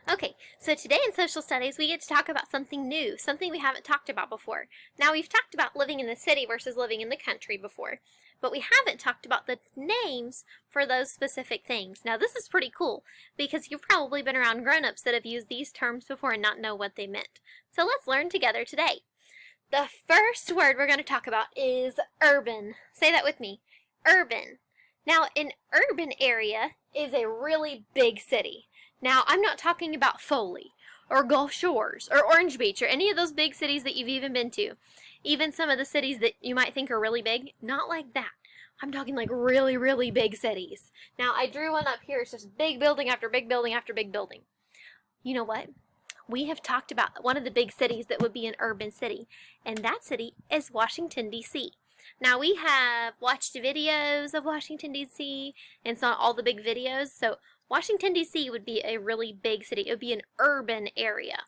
Okay, so today in social studies we get to talk about something new, something we haven't talked about before. Now we've talked about living in the city versus living in the country before, but we haven't talked about the names for those specific things. Now this is pretty cool because you've probably been around grown-ups that have used these terms before and not know what they meant. So let's learn together today. The first word we're going to talk about is urban. Say that with me. Urban. Now, an urban area is a really big city. Now, I'm not talking about Foley or Gulf Shores or Orange Beach or any of those big cities that you've even been to. Even some of the cities that you might think are really big, not like that. I'm talking like really, really big cities. Now, I drew one up here. It's just big building after big building after big building. You know what? We have talked about one of the big cities that would be an urban city, and that city is Washington, D.C. Now, we have watched videos of Washington, D.C. and saw all the big videos, so Washington, D.C. would be a really big city. It would be an urban area.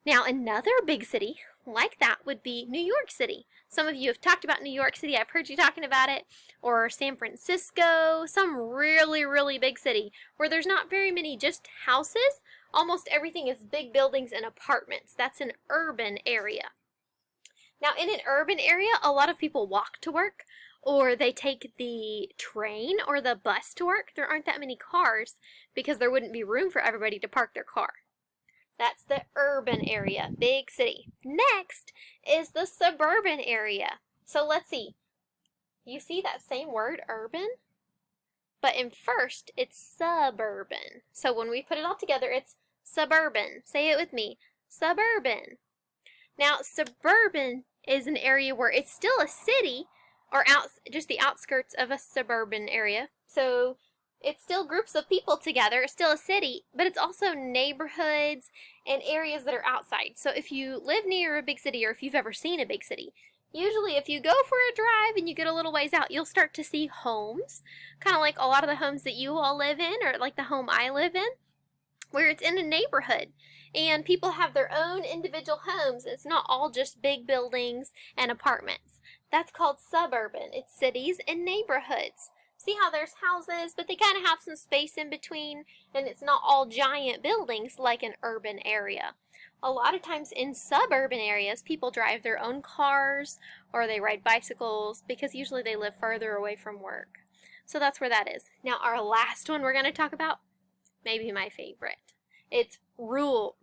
Now, another big city like that would be New York City. Some of you have talked about New York City. I've heard you talking about it. Or San Francisco, some really, really big city where there's not very many just houses. Almost everything is big buildings and apartments. That's an urban area. Now, in an urban area, a lot of people walk to work, or they take the train or the bus to work. There aren't that many cars because there wouldn't be room for everybody to park their car. That's the urban area, big city. Next is the suburban area. So let's see. You see that same word, urban? But in first, it's suburban. So when we put it all together, it's suburban. Say it with me. Suburban. Now, suburban is an area where it's still a city, or just the outskirts of a suburban area. So it's still groups of people together. It's still a city, but it's also neighborhoods and areas that are outside. So if you live near a big city, or if you've ever seen a big city, usually if you go for a drive and you get a little ways out, you'll start to see homes, kind of like a lot of the homes that you all live in, or like the home I live in, where it's in a neighborhood. And people have their own individual homes. It's not all just big buildings and apartments. That's called suburban. It's cities and neighborhoods. See how there's houses, but they kind of have some space in between, and it's not all giant buildings like an urban area. A lot of times in suburban areas, people drive their own cars or they ride bicycles because usually they live further away from work. So that's where that is. Now, our last one we're going to talk about, maybe my favorite. It's rural.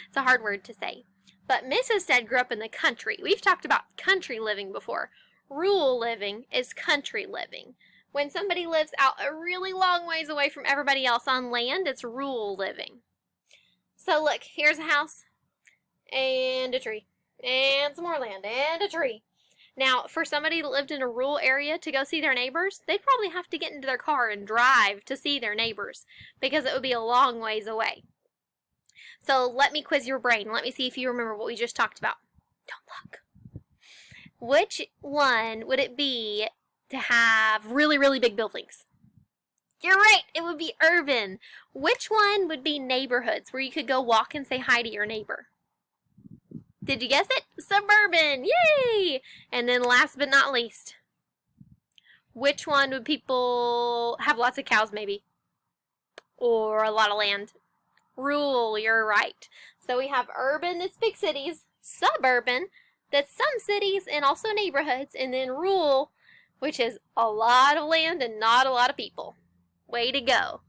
It's a hard word to say. But Mrs. Stead grew up in the country. We've talked about country living before. Rural living is country living. When somebody lives out a really long ways away from everybody else on land, it's rural living. So look, here's a house, and a tree, and some more land, and a tree. Now, for somebody that lived in a rural area to go see their neighbors, they'd probably have to get into their car and drive to see their neighbors because it would be a long ways away. So let me quiz your brain. Let me see if you remember what we just talked about. Don't look. Which one would it be to have really, really big buildings? You're right, it would be urban. Which one would be neighborhoods where you could go walk and say hi to your neighbor? Did you guess it? Suburban, yay! And then last but not least, which one would people have lots of cows maybe? Or a lot of land? Rural, you're right. So we have urban, that's big cities, suburban, that's some cities and also neighborhoods, and then rural, which is a lot of land and not a lot of people. Way to go.